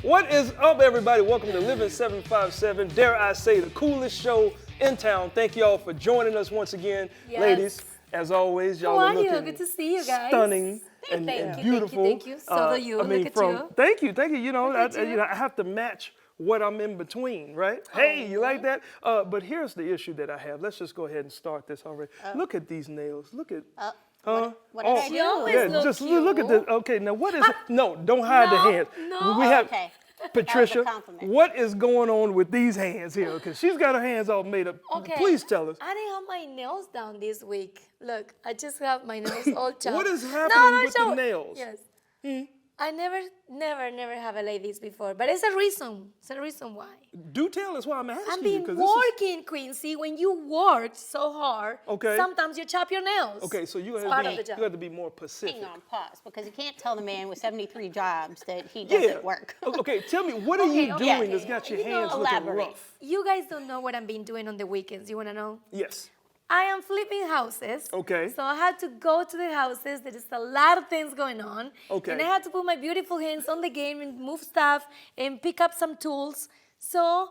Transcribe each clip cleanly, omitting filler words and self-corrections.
What is up, everybody? Welcome to Living 757. Dare I say, the coolest show in town. Thank y'all for joining us once again. Yes. Ladies, as always, y'all How are are you? looking Good to see you guys. stunning and Thank you, beautiful. thank you. So do you. Look at you. Thank you. You know, Look at you. I have to match what I'm in between, right? Hey, you like that? But here's the issue that I have. Let's just go ahead and start this already. Look at these nails. Look at. What did I do? She always Yeah, look just cute. look at the. Okay, now what is? No, don't hide the No, hands. no. We have Okay. Patricia. That was a compliment. What is going on with these hands here? Because she's got her hands all made up. Okay. Please tell us. I didn't have my nails done this week. Look, I just have my nails all chopped. What is happening with the show- nails? Yes. I never have a like this before. But it's a reason. It's a reason why. Do tell us why I'm asking I've you. been 'Cause this is- working, Quincy. When you work so hard, Okay. sometimes you chop your nails. Okay, so you It's part have, of the to be, job. you have to be more Pacific. Hang on, pause, because you can't tell the man with 73 jobs that he Yeah. doesn't work. Okay, tell me, what are you Okay, doing okay. that's got your You know, hands looking elaborate. rough? You guys don't know what I've been doing on the weekends. You want to know? Yes. I am flipping houses. Okay. So I had to go to the houses. There is a lot of things going on. Okay. And I had to put my beautiful hands on the game and move stuff and pick up some tools. So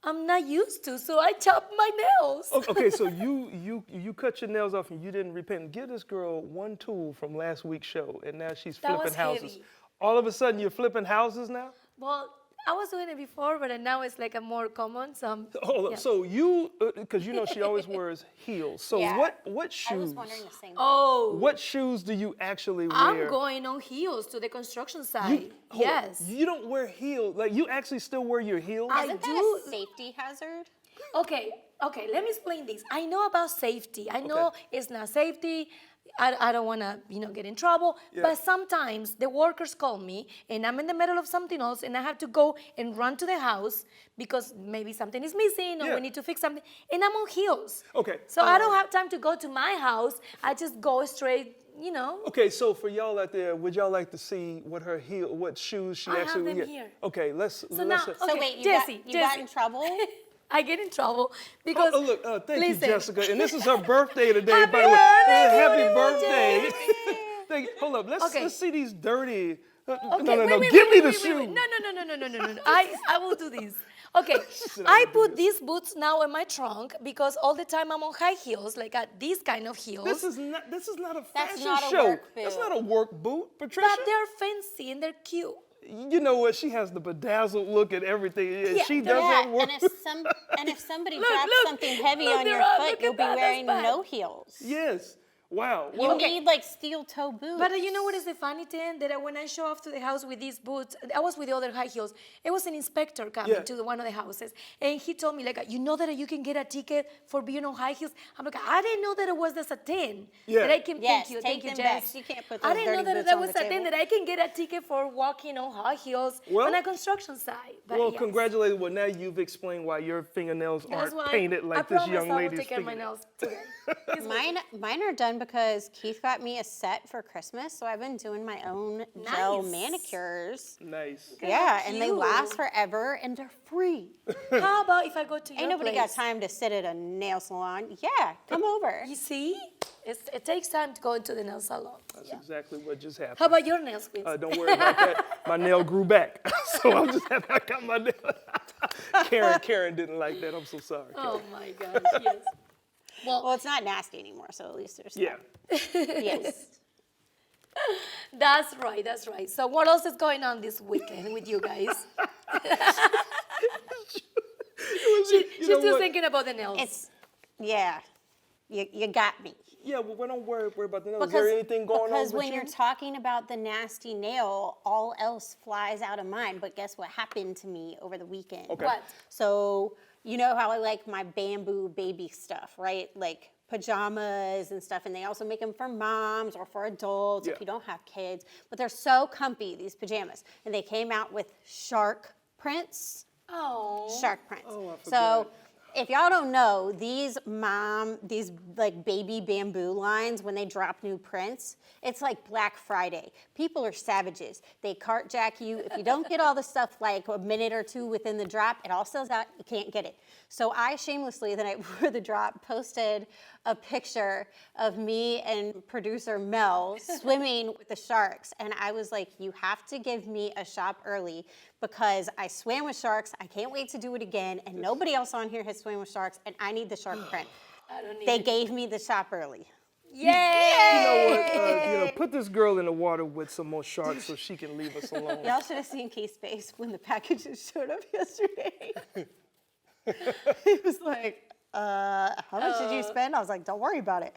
I'm not used to. So I chopped my nails. Okay, so you cut your nails off and you didn't repent. Give this girl one tool from last week's show, and now she's That flipping was houses. heavy. All of a sudden, you're flipping houses now. Well, I was doing it before, but now it's like a more common. So Hold up. yeah. So you, because you know she always wears heels. So Yeah. what shoes? I was wondering the same thing. Oh, What shoes do you actually wear? I'm going on heels to the construction site. Hold up. Yes. You don't wear heels. Like you actually still wear your heels? I Isn't do. that a safety hazard? Okay, let me explain this. I know about safety. I know it's not safety. I don't want to, get in trouble. Yeah. But sometimes the workers call me and I'm in the middle of something else and I have to go and run to the house because maybe something is missing or Yeah. we need to fix something. And I'm on heels. Okay, So I don't have time to go to my house. I just go straight, Okay, so for y'all out there, would y'all like to see what shoes she I have actually them get? here. Okay, let's. So let's now, So okay, wait, Jesse, you got in trouble? I get in trouble because look, thank you, listen. Jessica. And this is her birthday today, Happy by the way. birthday, Happy beautiful birthday. Jessica. Thank you. Hold up, Okay. let's see these dirty. Okay, no. wait, Give me the wait, shoe. wait. No. I will do this. Okay, said I I would do put these boots now in my trunk because all the time I'm on high heels, like at these kind of heels. This is not a That's fashion not a show. work That's boot. not a work boot, Patricia. but they're fancy and they're cute. You know what? She has the bedazzled look at everything. Yeah, She they're- doesn't Yeah, work. and if somebody Look, drops look, something heavy look, on your they're up. foot, Look you'll at be that, that's wearing bad. no heels. Yes. Wow. You Well, need like steel toe boots. But you know what is the funny thing? That when I show off to the house with these boots, I was with the other high heels. It was an inspector coming Yeah. to one of the houses. And he told me, like, you know that you can get a ticket for being on high heels? I'm like, I didn't know that it was a 10. Yeah. That I can, Yes, thank take you, them back. Jess. You can't put I those didn't know dirty that boots that on was the a 10 table. that I can get a ticket for walking on high heels Well- on a construction site. But Well, yes. congratulations. Well, now you've explained why your fingernails That's aren't why painted I like this promise young I will lady's take care of my fingernails. nails today. Mine are done because Keith got me a set for Christmas, so I've been doing my own gel Nice. manicures. Nice. Yeah, and they you. last forever and they're free. How about if I go to your Ain't nobody place? got time to sit at a nail salon. Yeah, come over. You see? It takes time to go into the nail salon. That's exactly what just happened. How about your nails, Queen? Don't worry about that. My nail grew back. So I'm just happy I got my nail. Karen didn't like that. I'm so sorry. Oh my gosh, yes. Well, it's not nasty anymore, so at least there's Yeah. Yes. That's right. So what else is going on this weekend with you guys? She's know still what? thinking about the nails. It's, yeah, you got me. Yeah, well, we don't worry about the nails. Is there anything going on Because with when you? you're talking about the nasty nail, all else flies out of mind. But guess what happened to me over the weekend? Okay. What? So you know how I like my bamboo baby stuff, right? Like pajamas and stuff, and they also make them for moms or for adults Yeah. if you don't have kids. But they're so comfy, these pajamas. And they came out with shark prints. Oh. Shark prints. Oh, I so forgot. if y'all don't know, these like baby bamboo lines, when they drop new prints, it's like Black Friday. People are savages. They cartjack you. If you don't get all the stuff like a minute or two within the drop, it all sells out. You can't get it. So I shamelessly, the night before the drop, posted a picture of me and producer Mel swimming with the sharks. And I was like, you have to give me a shop early because I swam with sharks. I can't wait to do it again. And nobody else on here has swam with sharks, and I need the shark print. They gave me the shop early. Yay! You know what? Put this girl in the water with some more sharks so she can leave us alone. Y'all should have seen Keith's face when the packages showed up yesterday. He was like, how much did you spend? I was like, don't worry about it.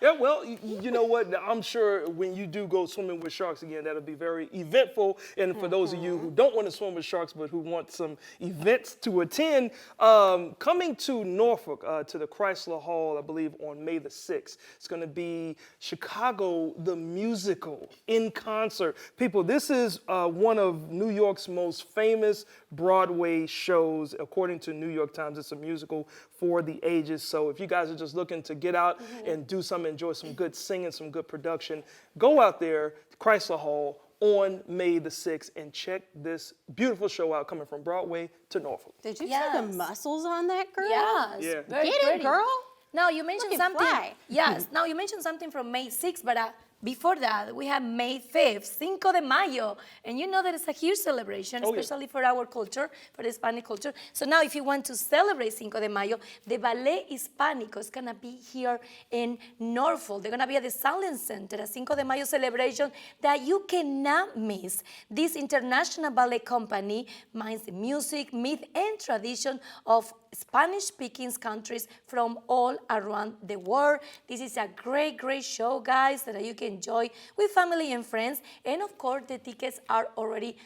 Yeah, well, you know what? I'm sure when you do go swimming with sharks again, that'll be very eventful. And for those of you who don't want to swim with sharks, but who want some events to attend, coming to Norfolk, to the Chrysler Hall, I believe, on May the 6th. It's going to be Chicago the Musical in concert. People, this is one of New York's most famous Broadway shows. According to New York Times, it's a musical for the ages. So if you guys are just looking to get out and do something, enjoy some good singing, some good production, go out there, Chrysler Hall, on May the 6th, and check this beautiful show out coming from Broadway to Norfolk. Did you see Yes. the muscles on that girl? Yes. Yeah. Very Get it, pretty. girl. Now you mentioned Looking something. fly. Yes. Now you mentioned something from May 6th, but before that we have May 5th, Cinco de Mayo, and you know that it's a huge celebration, Oh, yeah. especially for our culture, for the Hispanic culture. So now, if you want to celebrate Cinco de Mayo, the Ballet Hispánico is gonna be here in Norfolk. They're gonna be at the Silent Center, a Cinco de Mayo celebration that you cannot miss. This international ballet company minds the music, myth, and tradition of Spanish-speaking countries from all around the world. This is a great, great show, guys, that you can enjoy with family and friends. And of course, the tickets are already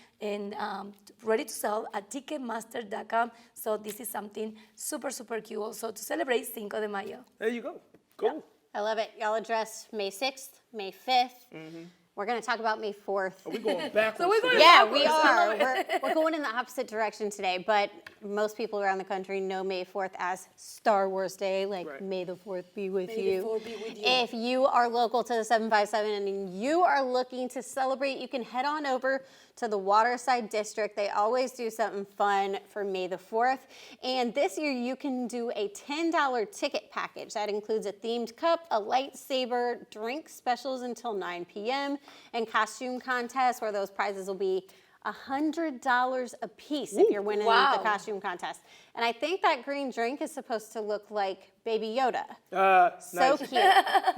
ready to sell at Ticketmaster.com. So this is something super, super cool. So to celebrate Cinco de Mayo. There you go. Cool. I love it. Y'all address May 6th, May 5th. We're going to talk about May 4th. Are we going backwards? So we're going today? Yeah, we backwards. are. We're going in the opposite direction today, but most people around the country know May 4th as Star Wars Day, like Right. May the 4th be with May the you. 4th be with you. If you are local to the 757 and you are looking to celebrate, you can head on over to the Waterside District. They always do something fun for May the 4th. And this year you can do a $10 ticket package. That includes a themed cup, a lightsaber, drink specials until 9 p.m., and costume contests where those prizes will be $100 a piece if you're winning Wow. the costume contest. And I think that green drink is supposed to look like Baby Yoda. So Nice. cute.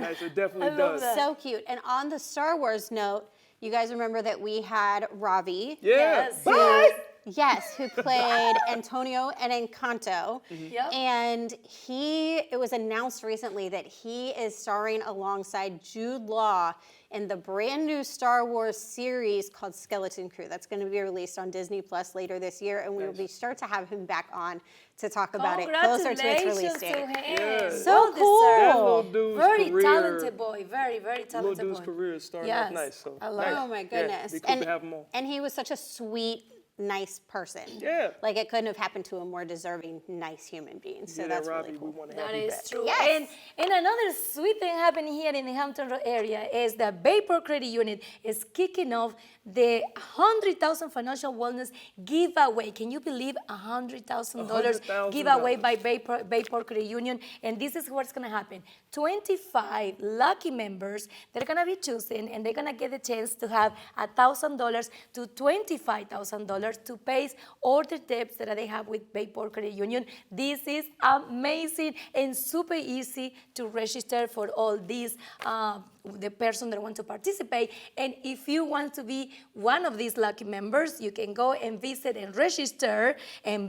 Nice, it definitely love does. that. So cute. And on the Star Wars note, you guys remember that we had Ravi. Yeah. Yes. Bye. Yes, who played Antonio and Encanto. Yep. And it was announced recently that he is starring alongside Jude Law in the brand new Star Wars series called Skeleton Crew. That's going to be released on Disney Plus later this year, and we will be sure to have him back on to talk about it closer to its release Congratulations to date. him. Yeah. So Well cool. deserved. That little dude's Very career, talented boy. Very, very little talented dude's boy. career is starting Yes. off nice. So I love nice. it. Oh my Yeah, goodness. be cool to have him on. And he was such a sweet, nice person. Yeah. Like it couldn't have happened to a more deserving, nice human being. So Yeah, that's Robbie, really cool. we want to have That you is back. true. Yes. And another sweet thing happening here in the Hampton Road area is that Bayport Credit Union is kicking off the $100,000 financial wellness giveaway. Can you believe $100,000 $100,000. giveaway by Bayport Credit Union? And this is what's going to happen. 25 lucky members that are going to be chosen, and they're going to get the chance to have $1,000 to $25,000 to pay all the debts that they have with Bayport Credit Union. This is amazing and super easy to register for all these, the person that want to participate. And if you want to be one of these lucky members, you can go and visit and register in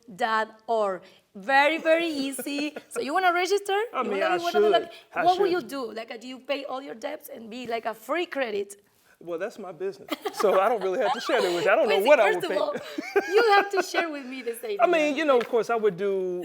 bayportcu.org. Very, very easy. So you want to register? I mean, You wanna I be one of the should. lucky- I What will should. you do? Like, do you pay all your debts and be like a free credit? Well, that's my business. So I don't really have to share that with you. I don't know Quincy, what I would first pay. of all, you have to share with me this idea. I mean, you know, of course, I would do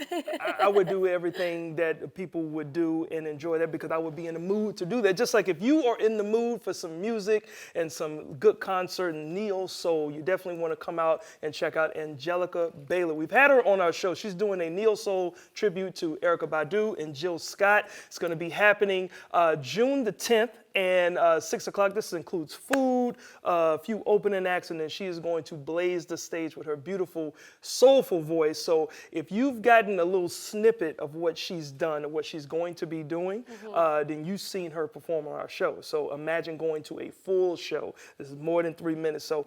everything that people would do and enjoy that because I would be in the mood to do that. Just like if you are in the mood for some music and some good concert and neo soul, you definitely want to come out and check out Angelica Baylor. We've had her on our show. She's doing a neo soul tribute to Erykah Badu and Jill Scott. It's going to be happening June the 10th And 6 o'clock, this includes food, a few opening acts, and then she is going to blaze the stage with her beautiful, soulful voice. So if you've gotten a little snippet of what she's done and what she's going to be doing, then you've seen her perform on our show. So imagine going to a full show. This is more than 3 minutes. So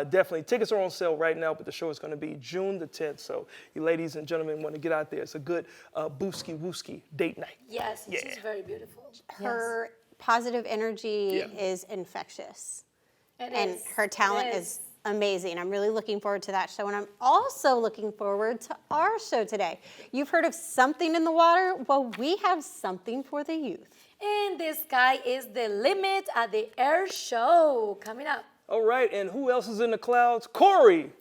definitely, tickets are on sale right now, but the show is going to be June the 10th. So you ladies and gentlemen want to get out there. It's a good booski-wooski date night. Yes, she's very beautiful. Her positive energy is infectious. And her talent is amazing. I'm really looking forward to that show. And I'm also looking forward to our show today. You've heard of Something in the Water? Well, we have something for the youth. And the sky is the limit at the air show coming up. All right, and who else is in the clouds? Corey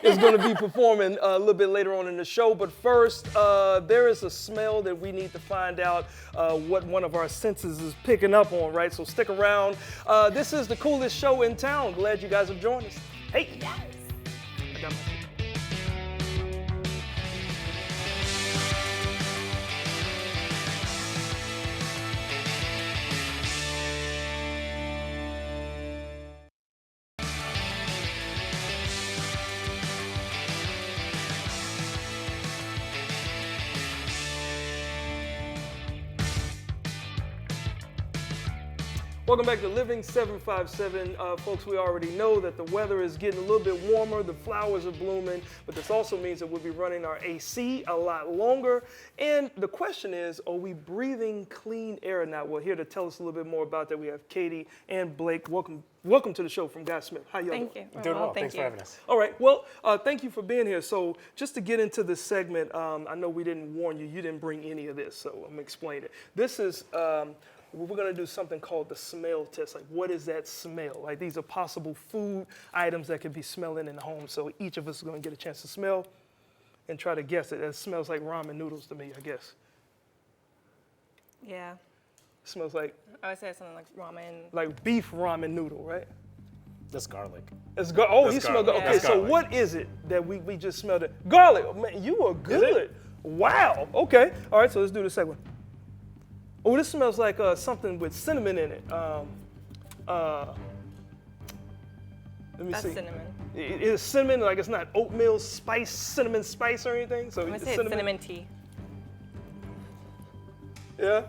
is going to be performing a little bit later on in the show. But first, there is a smell that we need to find out what one of our senses is picking up on, right? So stick around. This is the coolest show in town. Glad you guys have joined us. Hey. Yes. I got my- Welcome back to Living 757. Folks, we already know that the weather is getting a little bit warmer, the flowers are blooming, but this also means that we'll be running our AC a lot longer. And the question is, are we breathing clean air now? Well, here to tell us a little bit more about that, we have Katie and Blake. Welcome to the show from Guy Smith. How y'all doing? Thank you. I'm doing well. Thanks for having us. All right. Well, thank you for being here. So just to get into this segment, I know we didn't warn you. You didn't bring any of this, so I'm going to explain it. This is... we're going to do something called the smell test. Like, what is that smell? Like, these are possible food items that could be smelling in the home. So each of us is going to get a chance to smell and try to guess it. It smells like ramen noodles to me, I guess. Yeah. It smells like I would say something like ramen. beef ramen noodle, right? That's garlic. He That's smelled garlic. Okay, That's so garlic. what is it that we just smelled? Garlic. Oh, man, you are good. Wow. Okay. All right, so let's do the second one. Oh, this smells like something with cinnamon in it. Let me That's see. cinnamon. It is cinnamon, like it's not oatmeal spice, cinnamon spice or anything. So I'm gonna it's say it's cinnamon tea. Yeah.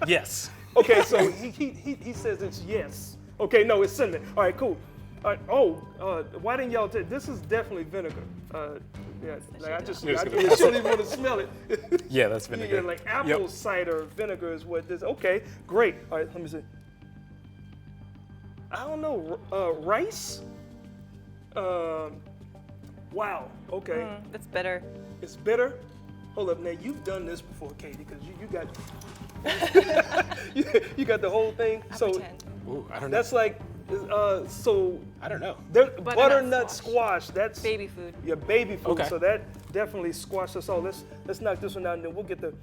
Yes. Okay, so he says it's yes. Okay, no, it's cinnamon. All right, cool. All right, why didn't y'all take this? Is definitely vinegar. Yeah, like I just You're just I gonna really shouldn't even want to smell it. Yeah, that's vinegar. Yeah, like apple cider vinegar is what this. Okay, great. All right, let me see. I don't know. Rice. Wow. Okay, It's bitter. it's bitter. Hold up, now you've done this before, Katie, because you got you got the whole thing. So Pretend. Ooh, I don't know. that's like so. I don't know. Butternut squash. That's Baby food. your baby food. Okay. So that definitely squashed us all. Let's knock this one out, and then we'll get the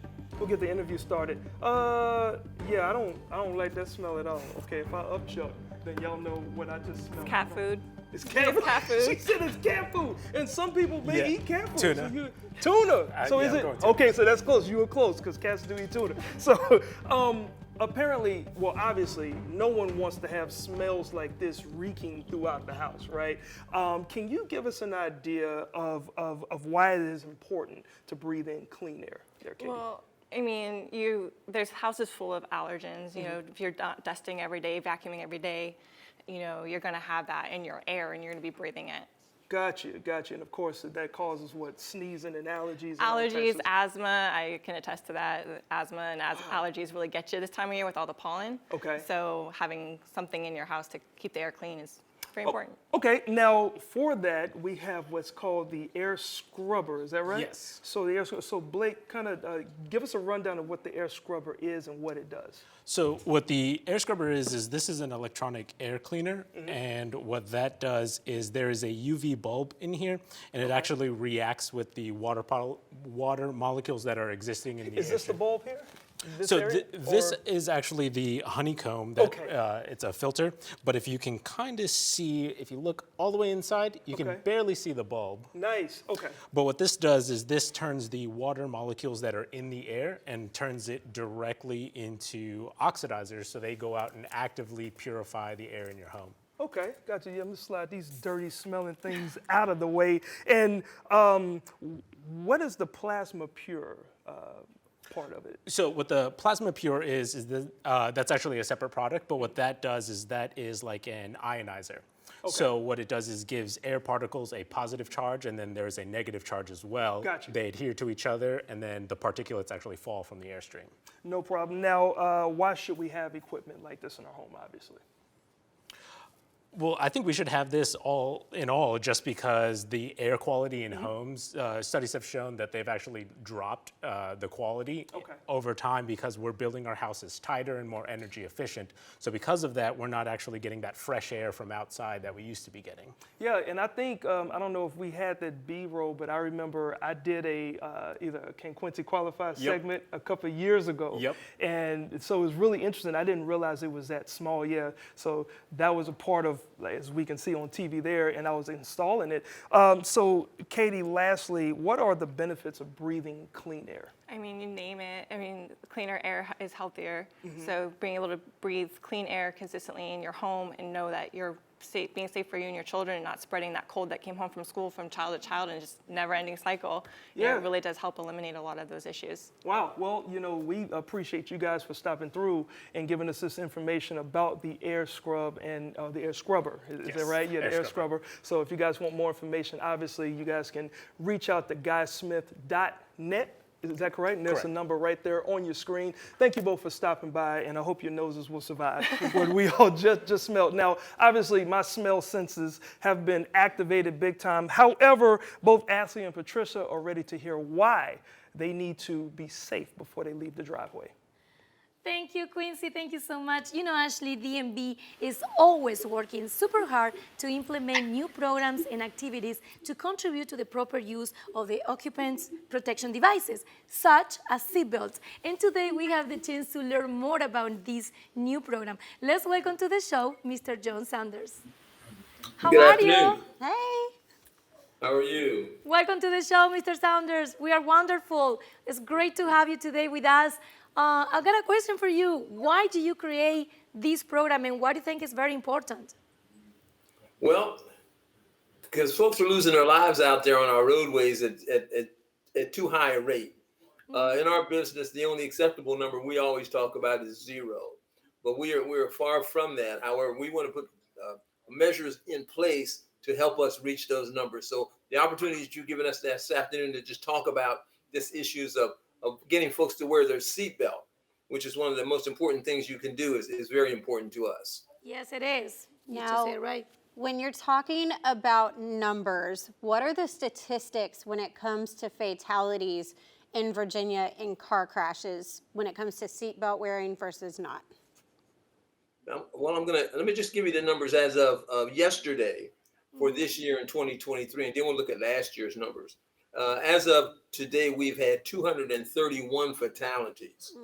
interview started. Yeah, I don't like that smell at all. Okay, if I upchuck, then y'all know what I just smelled. Cat food. It's cat It's cat food. She said it's cat food, and some people may Yeah. eat cat food. Tuna. So tuna. So yeah, is I'm it going tuna. okay? So that's close. You were close because cats do eat tuna. So apparently, well, obviously, no one wants to have smells like this reeking throughout the house, right? Can you give us an idea of why it is important to breathe in clean air, there, Katie? Well, I mean, there's houses full of allergens. You know, if you're dusting every day, vacuuming every day, you know, you're gonna have that in your air, and you're gonna be breathing it. Gotcha. And of course, that causes what? Sneezing and allergies? And all types Allergies, of- asthma, I can attest to that. Asthma and allergies really get you this time of year with all the pollen. Okay. So having something in your house to keep the air clean is very important. Okay, now for that, we have what's called the air scrubber. Is that right? Yes. So the air scrubber. So Blake, kind of give us a rundown of what the air scrubber is and what it does. So what the air scrubber is this is an electronic air cleaner, and what that does is there is a UV bulb in here, and it actually reacts with the water molecules that are existing in the air. Is this the stream. bulb here? This So area, this or- is actually the honeycomb. That, Okay. it's a filter, but if you can kind of see, if you look all the way inside, you Okay. can barely see the bulb. Nice. Okay. But what this does is this turns the water molecules that are in the air and turns it directly into oxidizers, so they go out and actively purify the air in your home. Okay, gotcha. Yeah, I'm gonna slide these dirty smelling things out of the way. And what is the Plasma Pure part of it? So what the Plasma Pure is that's actually a separate product, but what that does is that is like an ionizer. So what it does is gives air particles a positive charge, and then there's a negative charge as well. Gotcha. They adhere to each other, and then the particulates actually fall from the airstream. No problem. Now, why should we have equipment like this in our home, obviously? Well, I think we should have this all in all just because the air quality in homes, studies have shown that they've actually dropped the quality over time because we're building our houses tighter and more energy efficient. So because of that, we're not actually getting that fresh air from outside that we used to be getting. Yeah, and I think, I don't know if we had that B-roll, but I remember I did either a Can Quincy Qualified segment a couple of years ago. Yep. And so it was really interesting. I didn't realize it was that small, yeah. So that was a part of, as we can see on TV there, and I was installing it. So Katie, lastly, what are the benefits of breathing clean air? I mean, you name it. I mean, cleaner air is healthier. So being able to breathe clean air consistently in your home and know that you're safe, being safe for you and your children, and not spreading that cold that came home from school from child to child and just never-ending cycle. You know, Yeah. it really does help eliminate a lot of those issues. Wow. Well, you know, we appreciate you guys for stopping through and giving us this information about the air scrub and the air scrubber. Is that Yes, right? Yeah, the air air scrubber. So if you guys want more information, obviously you guys can reach out to guysmith.net. Is that correct? And there's a Correct. number right there on your screen. Thank you both for stopping by, and I hope your noses will survive what we all just smelled. Now, obviously, my smell senses have been activated big time. However, both Ashley and Patricia are ready to hear why they need to be safe before they leave the driveway. Thank you, Quincy. Thank you so much. You know, Ashley, DMV is always working super hard to implement new programs and activities to contribute to the proper use of the occupants' protection devices, such as seatbelts. And today we have the chance to learn more about this new program. Let's welcome to the show Mr. John Sanders. How Good are afternoon. you? Hey. How are you? Welcome to the show, Mr. Sanders. We are wonderful. It's great to have you today with us. I've got a question for you. Why do you create this program, and why do you think it's very important? Well, because folks are losing their lives out there on our roadways at too high a rate. In our business, the only acceptable number we always talk about is 0, but we're far from that. However, we want to put measures in place to help us reach those numbers. So the opportunities you've given us this afternoon to just talk about this issues of getting folks to wear their seatbelt, which is one of the most important things you can do, is very important to us. Yes, it is. You Now- just say it right. When you're talking about numbers, what are the statistics when it comes to fatalities in Virginia in car crashes when it comes to seatbelt wearing versus not? Well, let me just give you the numbers as of yesterday for this year in 2023, and then we'll look at last year's numbers. As of today, we've had 231 fatalities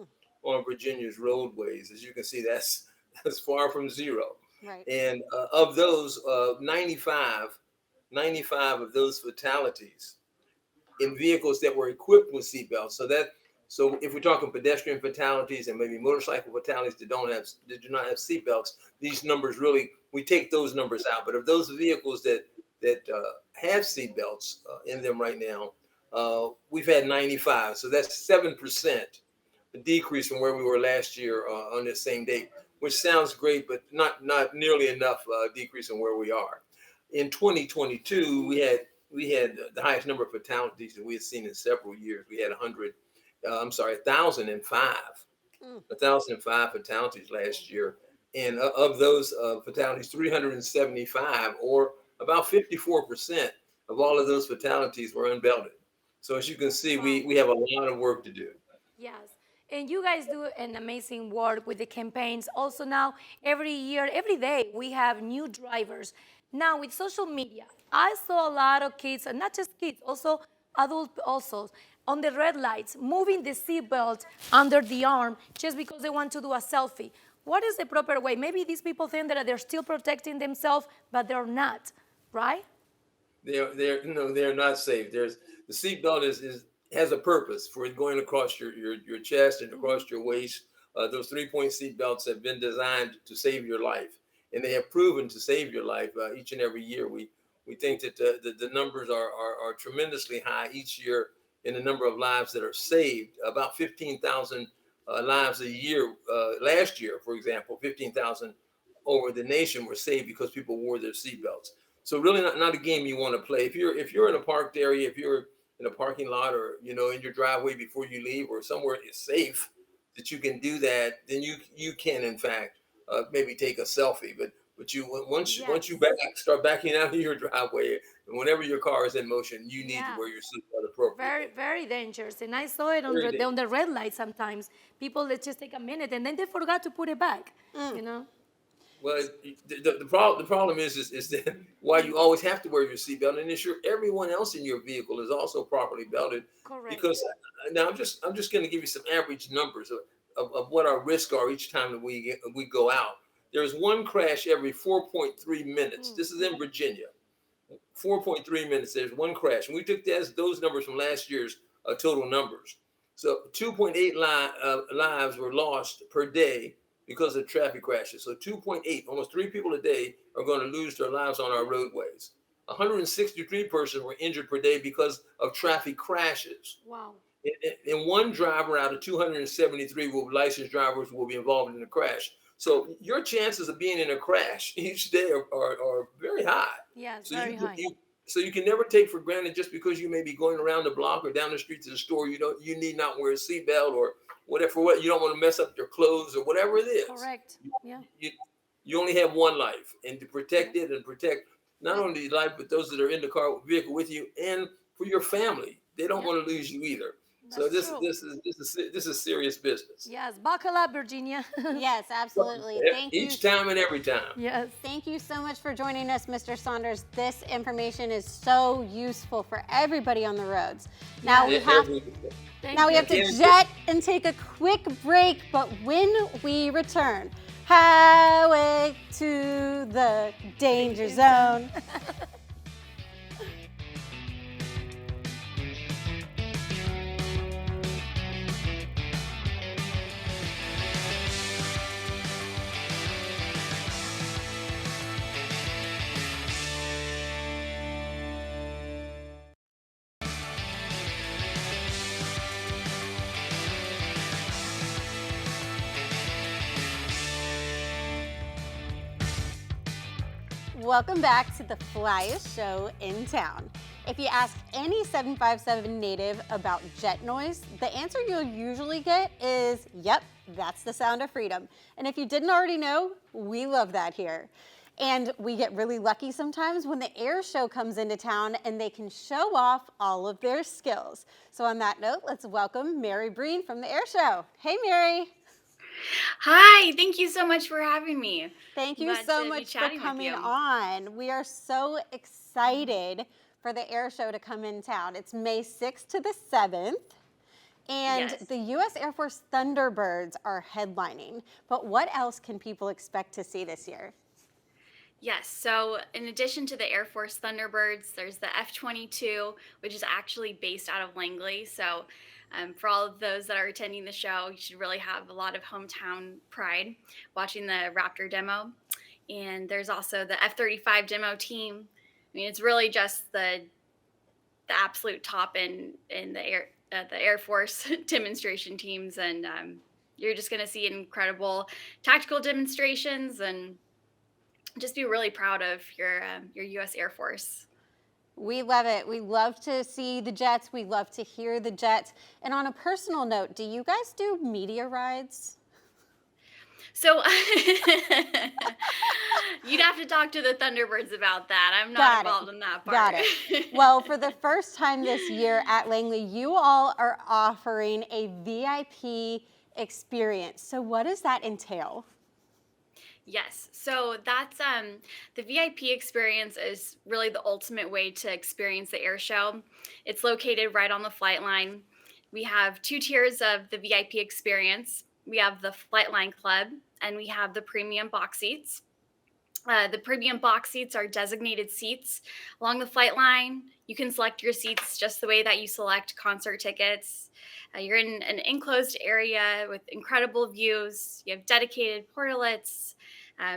on Virginia's roadways. As you can see, that's far from 0. Right. And of those, 95 of those fatalities in vehicles that were equipped with seatbelts. So if we're talking pedestrian fatalities and maybe motorcycle fatalities that do not have seatbelts, these numbers really, we take those numbers out. But of those vehicles that have seatbelts in them right now, we've had 95. So that's 7% decrease from where we were last year on this same date, which sounds great, but not nearly enough decrease in where we are. In 2022, we had the highest number of fatalities that we had seen in several years. We had 1,005. 1,005 fatalities last year. And of those fatalities, 375, or about 54% of all of those fatalities were unbelted. So as you can see, we have a lot of work to do. Yes. And you guys do an amazing work with the campaigns. Also now, every year, every day, we have new drivers. Now with social media, I saw a lot of kids, and not just kids, also adults also, on the red lights, moving the seatbelt under the arm just because they want to do a selfie. What is the proper way? Maybe these people think that they're still protecting themselves, but they're not, right? They're not safe. The seatbelt has a purpose for it going across your chest and across your waist. Those 3-point seatbelts have been designed to save your life, and they have proven to save your life each and every year. We think that the numbers are tremendously high each year in the number of lives that are saved. About 15,000 lives a year. Last year, for example, 15,000 over the nation were saved because people wore their seatbelts. So really not a game you want to play. If you're in a parked area, if you're in a parking lot, or in your driveway before you leave, or somewhere it's safe that you can do that, then you can in fact maybe take a selfie. But once you start backing out of your driveway, and whenever your car is in motion, you need to wear your seatbelt appropriately. Very, very dangerous. And I saw it on the red light sometimes. People, let's just take a minute, and then they forgot to put it back, Well, the problem is that why you always have to wear your seatbelt and ensure everyone else in your vehicle is also properly belted. Correct. Because now I'm just going to give you some average numbers of what our risks are each time that we go out. There's one crash every 4.3 minutes. This is in Virginia. 4.3 minutes. There's one crash, and we took those numbers from last year's total numbers. So 2.8 lives were lost per day because of traffic crashes. So 2.8, almost 3 people a day are going to lose their lives on our roadways. 163 persons were injured per day because of traffic crashes. Wow. And one driver out of 273 licensed drivers will be involved in a crash. So your chances of being in a crash each day are very high. Yes, so very high. So you can never take for granted just because you may be going around the block or down the street to the store, you need not wear a seatbelt or whatever. You don't want to mess up your clothes or whatever it is. Correct. Yeah. You only have one life, and to protect it and protect not only the life but those that are in the vehicle with you, and for your family, they don't want to lose you either. So That's this is serious business. Yes, buckle up, Virginia. Yes, absolutely. Thank you. Each time and every time. Yes. Thank you so much for joining us, Mr. Saunders. This information is so useful for everybody on the roads. Now we have to jet and take a quick break, but when we return, highway to the danger zone. Welcome back to the flyest show in town. If you ask any 757 native about jet noise, the answer you'll usually get is, yep, that's the sound of freedom. And if you didn't already know, we love that here. And we get really lucky sometimes when the air show comes into town and they can show off all of their skills. So on that note, let's welcome Mary Breen from the air show. Hey, Mary. Hi, thank you so much for having me. Thank you Glad so to be much for chatting with coming you. on. We are so excited for the air show to come in town. It's May 6th to the 7th. And Yes. the U.S. Air Force Thunderbirds are headlining. But what else can people expect to see this year? Yes, so in addition to the Air Force Thunderbirds, there's the F-22, which is actually based out of Langley. So for all of those that are attending the show, you should really have a lot of hometown pride watching the Raptor demo. And there's also the F-35 demo team. I mean, it's really just the absolute top in the Air Force demonstration teams. And you're just going to see incredible tactical demonstrations and just be really proud of your U.S. Air Force. We love it. We love to see the jets. We love to hear the jets. And on a personal note, do you guys do media rides? So you'd have to talk to the Thunderbirds about that. I'm not involved in that part. Got it. Well, for the first time this year at Langley, you all are offering a VIP experience. So what does that entail? Yes, so that's the VIP experience is really the ultimate way to experience the air show. It's located right on the flight line. we have 2 tiers of the VIP experience. We have the Flightline Club, and we have the premium box seats. The premium box seats are designated seats along the flight line. You can select your seats just the way that you select concert tickets. You're in an enclosed area with incredible views. You have dedicated portalets.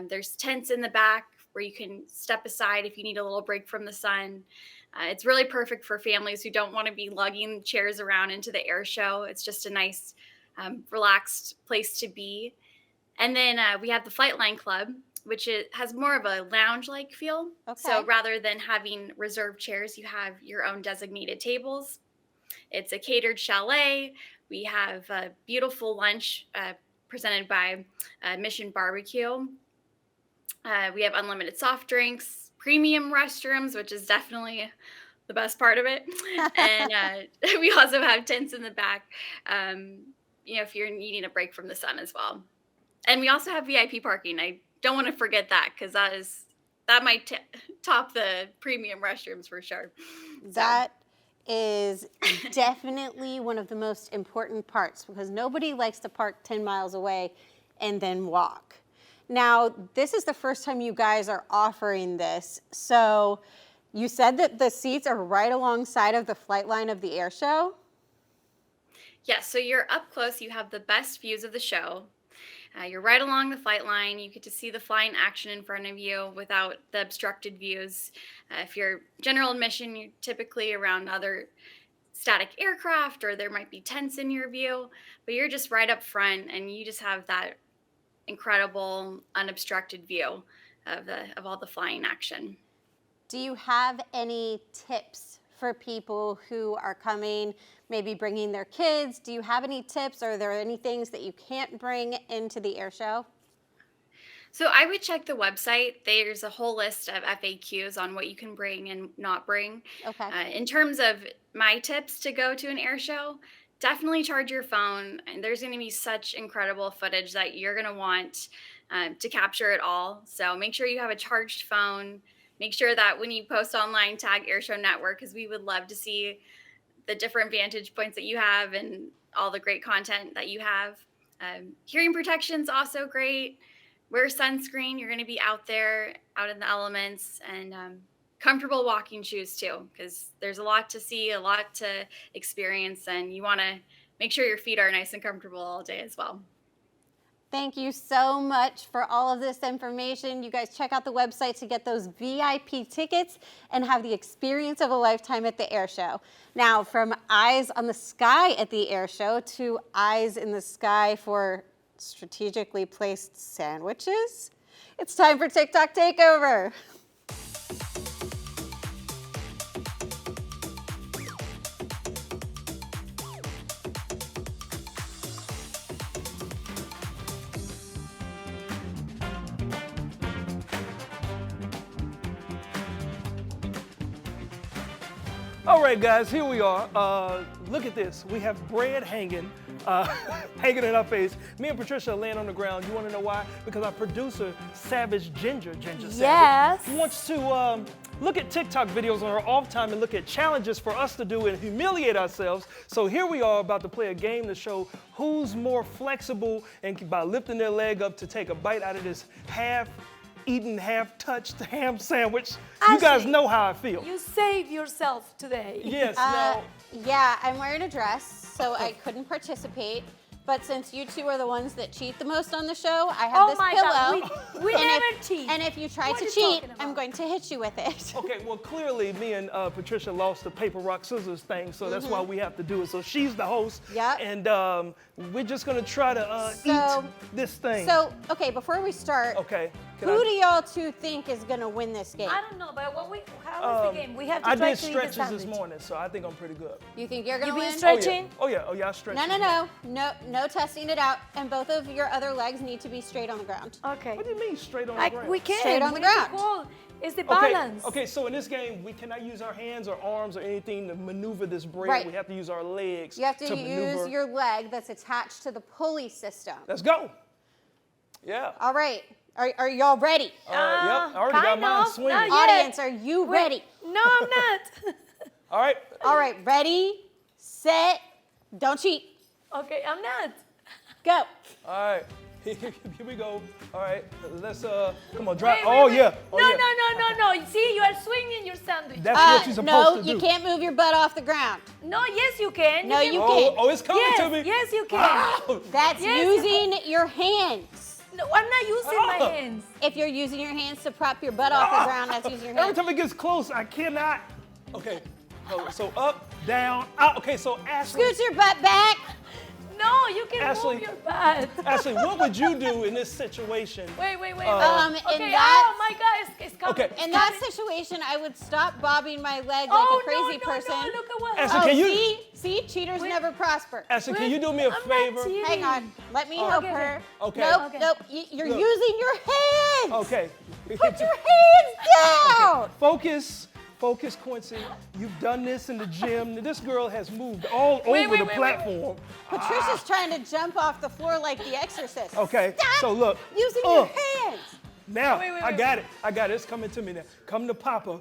There's tents in the back where you can step aside if you need a little break from the sun. It's really perfect for families who don't want to be lugging chairs around into the air show. It's just a nice, relaxed place to be. And then we have the Flightline Club, which has more of a lounge-like feel. Okay. So rather than having reserved chairs, you have your own designated tables. It's a catered chalet. We have a beautiful lunch presented by Mission Barbecue. We have unlimited soft drinks, premium restrooms, which is definitely the best part of it. And we also have tents in the back, if you're needing a break from the sun as well. And we also have VIP parking. I don't want to forget that because that might top the premium restrooms for sure. That is definitely one of the most important parts because nobody likes to park 10 miles away and then walk. Now, this is the first time you guys are offering this. So you said that the seats are right alongside of the flight line of the air show? Yes, so you're up close. You have the best views of the show. You're right along the flight line. You get to see the flying action in front of you without the obstructed views. If you're general admission, you're typically around other static aircraft or there might be tents in your view, but you're just right up front and you just have that incredible unobstructed view of all the flying action. Do you have any tips for people who are coming, maybe bringing their kids? Do you have any tips? Are there any things that you can't bring into the air show? So I would check the website. There's a whole list of FAQs on what you can bring and not bring. Okay. In terms of my tips to go to an air show, definitely charge your phone. And there's going to be such incredible footage that you're going to want to capture it all. So make sure you have a charged phone. Make sure that when you post online, tag Airshow Network, because we would love to see the different vantage points that you have and all the great content that you have. Hearing protection's also great. Wear sunscreen. You're going to be out there, out in the elements, and comfortable walking shoes too, because there's a lot to see, a lot to experience, and you want to make sure your feet are nice and comfortable all day as well. Thank you so much for all of this information. You guys check out the website to get those VIP tickets and have the experience of a lifetime at the air show. Now, from eyes on the sky at the air show to eyes in the sky for strategically placed sandwiches, it's time for TikTok Takeover. All right, guys, here we are. Look at this. We have bread hanging, hanging in our face. Me and Patricia are laying on the ground. You want to know why? Because our producer, Savage Ginger Yes. Savage, wants to look at TikTok videos on our off time and look at challenges for us to do and humiliate ourselves. So here we are about to play a game to show who's more flexible and by lifting their leg up to take a bite out of this half-eaten, half-touched ham sandwich. You guys Ashley, know how I feel. You save yourself today. Yes, now. Yeah, I'm wearing a dress, so I couldn't participate. But since you two are the ones that cheat the most on the show, I have Oh this my pillow. God, we and never if, cheat. And if you try What to are you cheat, talking I'm about? going to hit you with it. Okay, well, clearly me and Patricia lost the paper, rock, scissors thing, so that's why we have to do it. So she's the host, Yep. and we're just gonna try to So- eat this thing. So, okay, before we start, Okay. Can who I- do y'all two think is going to win this game? I don't know, but how is the game? We have to I try did to eat the stretches sandwich. this morning, so I think I'm pretty good. You think you're going You to been win? stretching? Oh yeah, I stretched. No testing it out. And both of your other legs need to be straight on the ground. Okay. What do you mean straight on the ground? We can. Straight on we the need to ground. hold. It's the Okay, balance. okay, so in this game, we cannot use our hands or arms or anything to maneuver this bread. Right. We have to use our legs You have to maneuver. use your leg that's attached to the pulley system. Let's go. Yeah. All right. Are y'all ready? Yep, I already got kind mine of, swinging. not yet. Audience, are you ready? No, I'm not. All right. All right, ready, set, Don't cheat. Okay, I'm not. Go. All right. Here we go. All right. Let's come on, drop. Wait, Oh wait. yeah. Oh, No, yeah. no. See, you are swinging your sandwich. That's what you're No, supposed to you do. can't move your butt off the ground. No, yes, you can. No, you Oh, can't. oh, it's coming yes, to me. Yes, you can. Ow! That's Yes, using your hands. No, I'm not using my Oh. hands. If you're using your hands to prop your butt off the ground, that's using your Every hands. time it gets close, I cannot. Okay. So up, down, out. Okay, so Ashley. Scoot your butt back. No, you can Ashley. move your butt. Ashley, what would you do in this situation? Wait. In Okay, that- oh my God, it's coming. Okay. In that situation, I would stop bobbing my leg like Oh, a crazy no, person. No, look at what Ashley, happened. can you- See, cheaters Wait. never prosper. Ashley, can you do me a I'm not favor? cheating. Hang on, let me Oh. help Okay, her. okay. Nope, Okay. nope. You're Look. using your hands. Okay. Put your hands down. Focus, Quincy. You've done this in the gym. This girl has moved all over the platform. Patricia's trying to jump off the floor like the Exorcist. Okay, Stop so look. using your hands. Now, Wait, I got it. It's coming to me now. Come to Papa.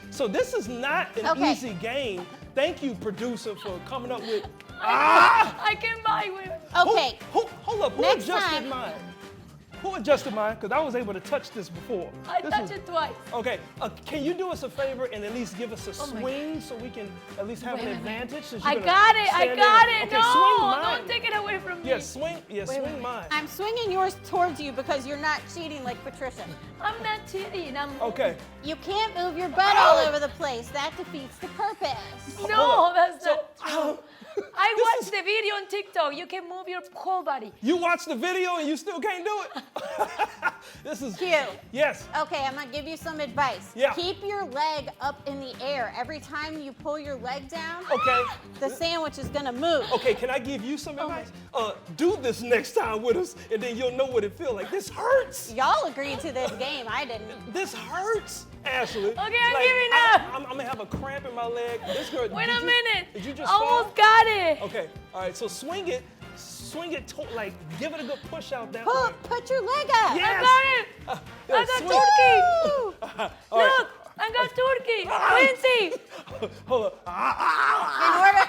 So this is not an Okay. easy game. Thank you, producer, for coming up with. I can buy with. Okay. Hold up. Who Next adjusted time. mine? Who adjusted mine? Because I was able to touch this before. I This touched was- it twice. Okay, can you do us a favor and at least give us a Oh my swing so we can at least have an advantage? since I you're gonna got it. stand there? No, Okay, swing mine. don't take it away from me. Yeah, swing mine. I'm swinging yours towards you because you're not cheating like Patricia. I'm not cheating. Okay. You can't move your butt all over the place. That defeats the purpose. No, Hold up. that's not true. I watched the video on TikTok. You can move your whole body. You watched the video and you still can't do it? This is Q. Yes. Okay, I'm gonna give you some advice. Yeah. Keep your leg up in the air. Every time you pull your leg down, Okay. the sandwich is gonna move. Okay, can I give you some advice? Do this next time with us, and then you'll know what it feels like. This hurts. Y'all agreed to this game. I didn't. This hurts, Ashley. Okay, I'm giving up. I'm gonna have a cramp in my leg. This girl. Wait did a you- minute. Did you just Almost fall? got it. Okay. All right. So swing it, like give it a good push out that Pull, way. put your leg up. Yes. I got it. Yeah, I got swing. turkey. All right. Look, I got turkey. Quincy. Hold up. In order.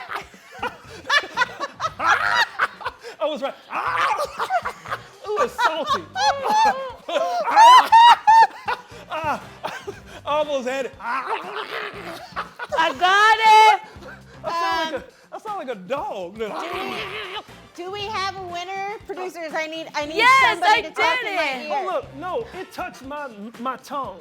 I was right. Ooh, it's salty. I almost had it. I got it. I sound like a dog. Do we have a winner? Producers, I need Yes, somebody I to talk did in my it. ear. Hold up. No, it touched my tongue.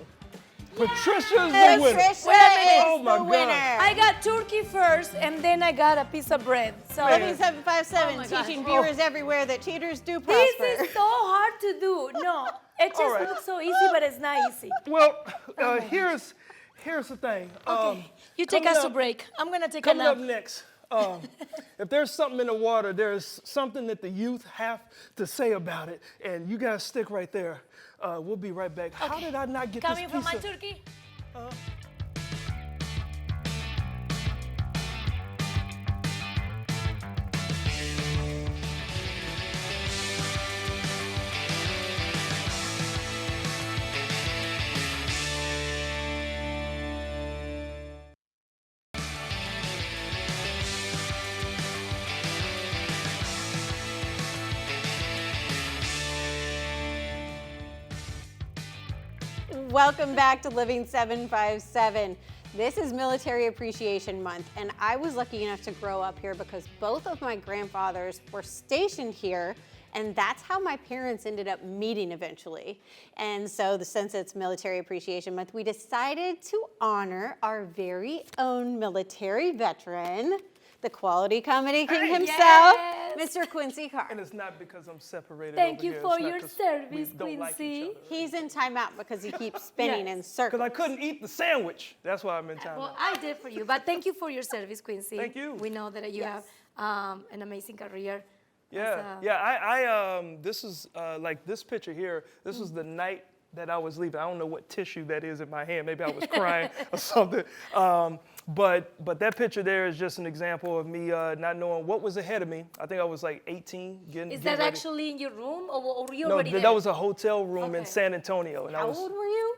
Patricia's the winner. Patricia Wait a minute. is Oh my the God. winner. I got turkey first, and then I got a piece of bread. So Living 757, Oh my gosh. teaching viewers everywhere that cheaters do this prosper. is so hard to do. No, it just All right. looks so easy, but it's not easy. Well, here's the thing. Okay, you take coming us to up- break. I'm gonna take a Coming nap. up next, if there's something in the water, there's something that the youth have to say about it, and you guys stick right there. We'll be right back. How did I not get Coming this from piece my of? turkey. Welcome back to Living 757. This is Military Appreciation Month, and I was lucky enough to grow up here because both of my grandfathers were stationed here, and that's how my parents ended up meeting eventually. And so, since it's Military Appreciation Month, we decided to honor our very own military veteran, the Quality Comedy King himself, Yes. Mr. Quincy Carr. And it's not because I'm separated. Thank over you here. for It's not your 'cause service, we don't like each Quincy. other. He's in timeout because he keeps spinning Yes. in circles. Because I couldn't eat the sandwich. That's why I'm in time. Well, I did for you, but thank you for your service, Quincy. Thank you. We know that you have an amazing career. Yeah, as a- yeah. This is like this picture here. This was the night that I was leaving. I don't know what tissue that is in my hand. Maybe I was crying or something. But that picture there is just an example of me not knowing what was ahead of me. I think I was like 18, getting. Is getting that ready. actually in your room, or were you No, already there? that was a hotel room in Okay. San Antonio, and I How was old were you?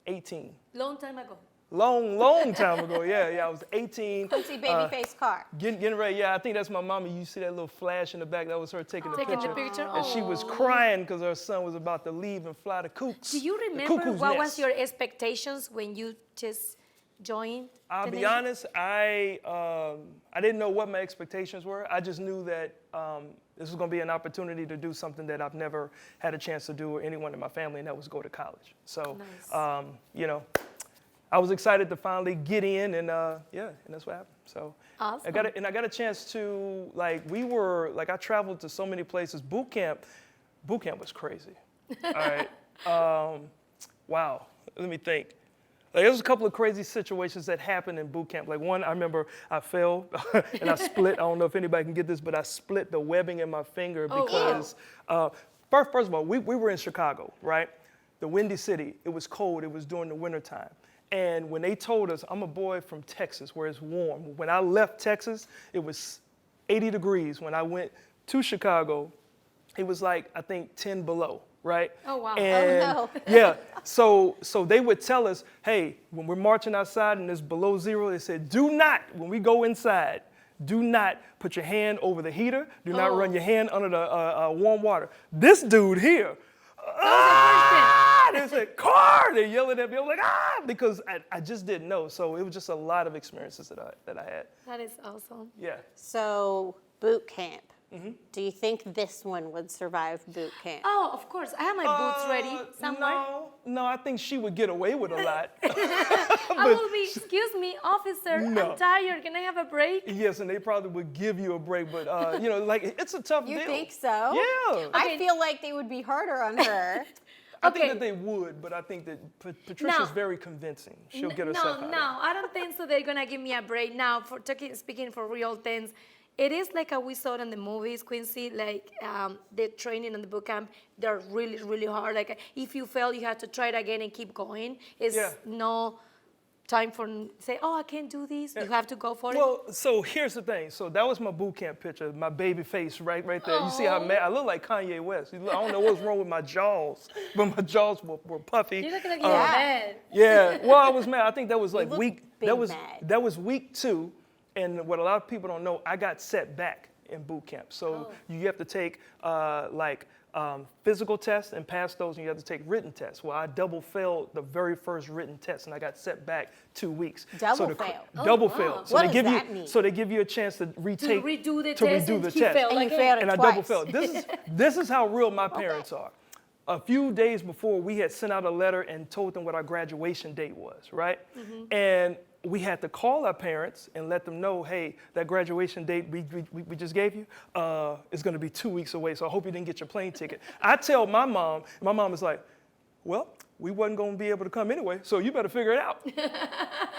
18. Long time ago. long time ago. Yeah, I was 18. Quincy baby face car. Getting ready, yeah, I think that's my mama. You see that little flash in the back? That was her taking the Taking picture. the picture? And she was Aw. crying because her son was about to leave and fly the coops. Do you the remember cuckoo's what nest. was your expectations when you just joined? I'll the be Navy? honest, I didn't know what my expectations were. I just knew that this was going to be an opportunity to do something that I've never had a chance to do or anyone in my family, and that was go to college. So, Nice. you know, I was excited to finally get in, and yeah, and that's what happened. So Awesome. I got a chance to, I traveled to so many places. Boot camp was crazy. All right. Wow. Let me think. Like, there was a couple of crazy situations that happened in boot camp. Like one, I remember I fell and I split. I don't know if anybody can get this, but I split the webbing in my finger Oh, because first of all, we were in Chicago, right? The Windy City. It was cold. It was during the wintertime. And when they told us, I'm a boy from Texas where it's warm. When I left Texas, it was 80 degrees. When I went to Chicago, it was like, I think 10 below, right? Oh, wow. And Oh, no. yeah, so they would tell us, hey, when we're marching outside and it's below zero, they said, do not, when we go inside, do not put your hand over the heater. Do not run your hand under the warm water. This dude here, they said, car! They're yelling at me. I'm like, because I just didn't know. So it was just a lot of experiences that I had. That is awesome. Yeah. So boot camp. Do you think this one would survive boot camp? Oh, of course. I have my boots ready somewhere. No, I think she would get away with a lot. I will be, excuse me, officer, No. I'm tired. Can I have a break? Yes, and they probably would give you a break, but you know, like it's a tough You deal. think so? Yeah. I feel like they would be harder on her. I think Okay. that they would, but I think that Patricia's No. very convincing. She'll get herself out of it. No, I don't think so. They're gonna give me a break now. For speaking for real things, it is like we saw it in the movies, Quincy. Like the training and the boot camp, they're really, really hard. Like if you fail, you have to try it again and keep going. It's Yeah. no time for say, oh, I can't do this. You have to go for it. Well, so here's the thing. So that was my boot camp picture, my baby face right there. You see how mad I look like Kanye West. I don't know what's wrong with my jaws, but my jaws were puffy. You look like you're mad. Yeah. Well, I was mad. I think that was like look week. big That was mad. that was week 2, and what a lot of people don't know, I got set back in boot camp. So you have to take physical tests and pass those, and you have to take written tests. Well, I double failed the very first written test, and I got set back 2 weeks. Double so fail? Double wow. fail. So What they does give that you mean? so they give you a chance to retake redo the to test, redo and the he test. failed And you again. failed it And I twice. double failed. This is how real my parents are. A few days before, we had sent out a letter and told them what our graduation date was, right? And we had to call our parents and let them know, hey, that graduation date we just gave you is going to be 2 weeks away, so I hope you didn't get your plane ticket. I tell my mom is like, well, we wasn't going to be able to come anyway, so you better figure it out.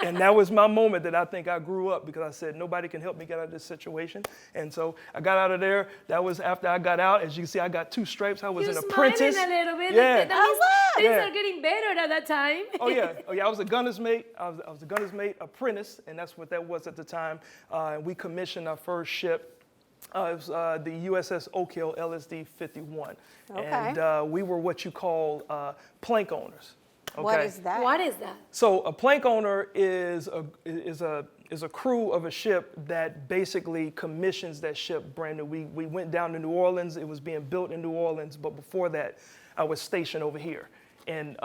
And that was my moment that I think I grew up, because I said, nobody can help me get out of this situation. And so I got out of there. That was after I got out. As you can see, I got 2 stripes. I was You're an apprentice. smiling a little bit. Yeah. That means things Yeah. are getting better at that time. Oh yeah. I was a gunner's mate. I was a gunner's mate apprentice, and that's what that was at the time. And we commissioned our first ship. It was the USS Oak Hill LSD 51. Okay. And we were what you call plank owners. Okay? What is that? What is that? So a plank owner is a crew of a ship that basically commissions that ship brand new. We went down to New Orleans. It was being built in New Orleans, but before that, I was stationed over here. And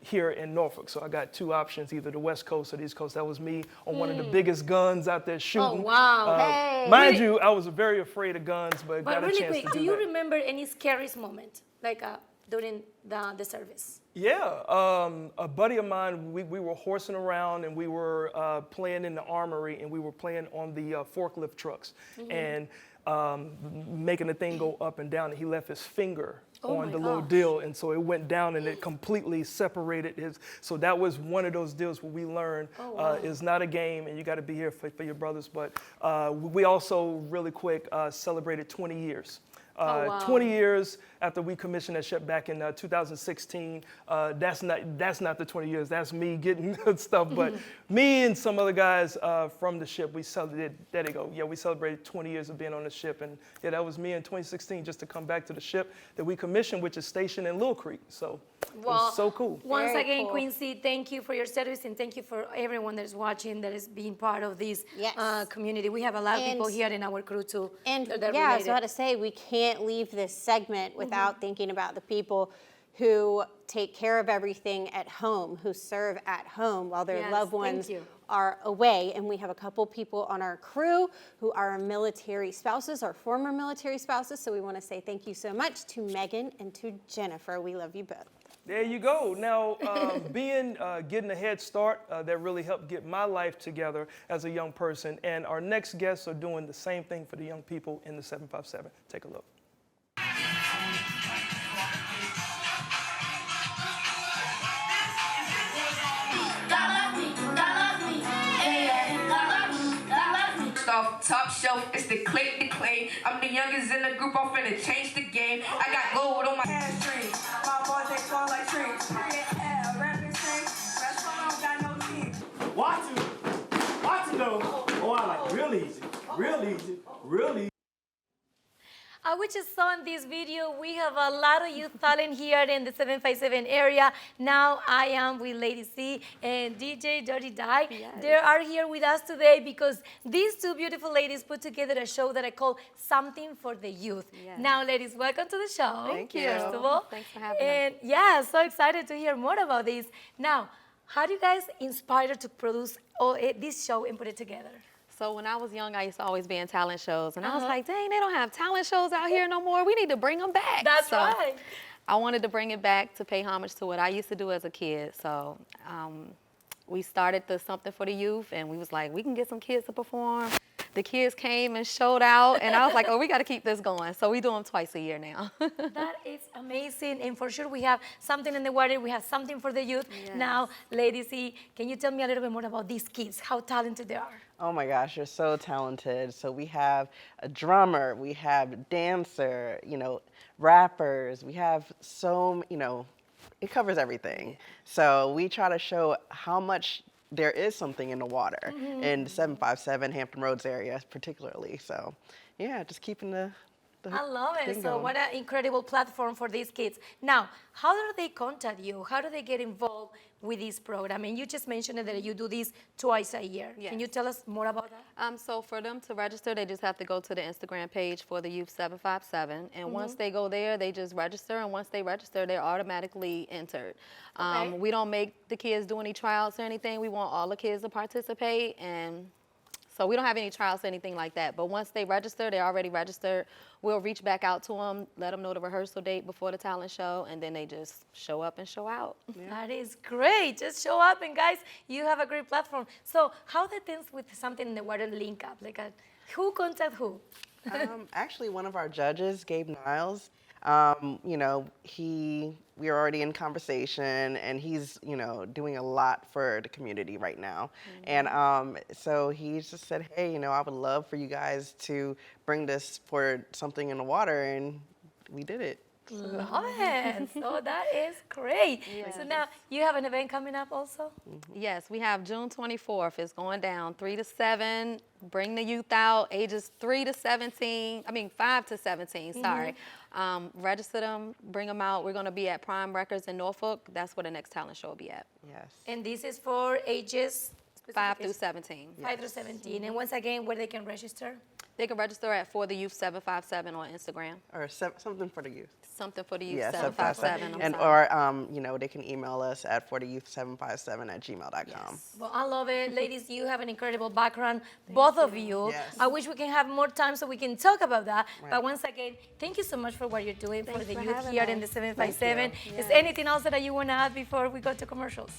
here in Norfolk. So I got 2 options, either the West Coast or the East Coast. That was me on one of the biggest guns out there shooting. wow. Hey. Mind you, I was very afraid of guns, but But got a really chance quick, to do do you that. remember any scariest moment, like during the service? Yeah, a buddy of mine, we were horsing around and we were playing in the armory, and we were playing on the forklift trucks and making the thing go up and down, and he left his finger Oh on my the little gosh. deal, and so it went down and it completely separated his. So that was one of those deals where we learned it's not a game, and you got to be here for your brothers. But we also really quick celebrated 20 years. wow. 20 years after we commissioned that ship back in 2016. That's not the 20 years. That's me getting stuff. But me and some other guys from the ship, we celebrated. There they go. Yeah, we celebrated 20 years of being on the ship, and yeah, that was me in 2016 just to come back to the ship that we commissioned, which is stationed in Little Creek. So it was so cool. Once Very again, cool. Quincy, thank you for your service, and thank you for everyone that is watching, that is being part of this Yes. community. We have a lot of people And- here in our crew too. And that are yeah, I was related. about to say, we can't leave this segment without thinking about the people who take care of everything at home, who serve at home while their Yes, loved thank ones you. are away. And we have a couple people on our crew who are military spouses or former military spouses. So we want to say thank you so much to Megan and to Jennifer. We love you both. There you go. Now, getting a head start, that really helped get my life together as a young person. And our next guests are doing the same thing for the young people in the 757. Take a look. First off, top shelf, it's the click the clay. I'm the youngest in the group, I'm finna change the game. I got gold on my hamstring. My boys, they fall like trees. Yeah, rapping sing. That's why I don't got no team. Watson though. Oh, I like real easy, real easy, real easy. We just saw in this video, we have a lot of youth talent here in the 757 area. Now I am with Lady C and DJ Dirty Die. They are here with us today because these two beautiful ladies put together a show that I call Something for the Youth. Now, ladies, welcome to the show. Thank you. First of all. Thanks for having us. And yeah, so excited to hear more about this. Now, how do you guys inspire to produce this show and put it together? So when I was young, I used to always be in talent shows, and I was like, dang, they don't have talent shows out here no more. We need to bring them back. That's So right. I wanted to bring it back to pay homage to what I used to do as a kid. So we started the Something for the Youth, and we was like, we can get some kids to perform. The kids came and showed out, and I was like, oh, we got to keep this going. So we do them twice a year now. That is amazing, and for sure we have something in the water. We have something for the youth. Now, Lady C, can you tell me a little bit more about these kids, how talented they are? Oh my gosh, you're so talented. So we have a drummer, we have a dancer, rappers, we have it covers everything. So we try to show how much there is something in the water in the 757 Hampton Roads area particularly. So yeah, just keeping the I love it. thing So going. what an incredible platform for these kids. Now, how do they contact you? How do they get involved with this program? And you just mentioned that you do this twice a year. Can you tell us more about that? So for them to register, they just have to go to the Instagram page for the Youth 757. And once they go there, they just register. And once they register, they're automatically entered. Okay. We don't make the kids do any tryouts or anything. We want all the kids to participate. And so we don't have any trials or anything like that. But once they register, they're already registered. We'll reach back out to them, let them know the rehearsal date before the talent show, and then they just show up and show out. That is great. Just show up, and guys, you have a great platform. So how the things with Something in the Water link up? Who contact who? Actually, one of our judges, Gabe Niles, we are already in conversation, and he's, doing a lot for the community right now. And so he just said, hey, I would love for you guys to bring this for Something in the Water, and we did it. Love it. So that is great. So now you have an event coming up also? Yes, we have June 24th. It's going down 3 to 7. Bring the youth out, ages 5 to 17, sorry. Register them, bring them out. We're going to be at Prime Records in Norfolk. That's where the next talent show will be at. Yes. And this is for ages? 5 through 17. 5 through 17. And once again, where they can register? They can register at For the Youth 757 on Instagram. Or Something for the Youth. Something for the Youth Yeah, 757. And or they can email us at fortheyouth757@gmail.com. Well, I love it. Ladies, you have an incredible background, both of you. Yes. I wish we can have more time so we can talk about that. But once again, thank you so much for what you're doing for the for youth having here in us. the 757. Is anything else that you want to add before we go to commercials?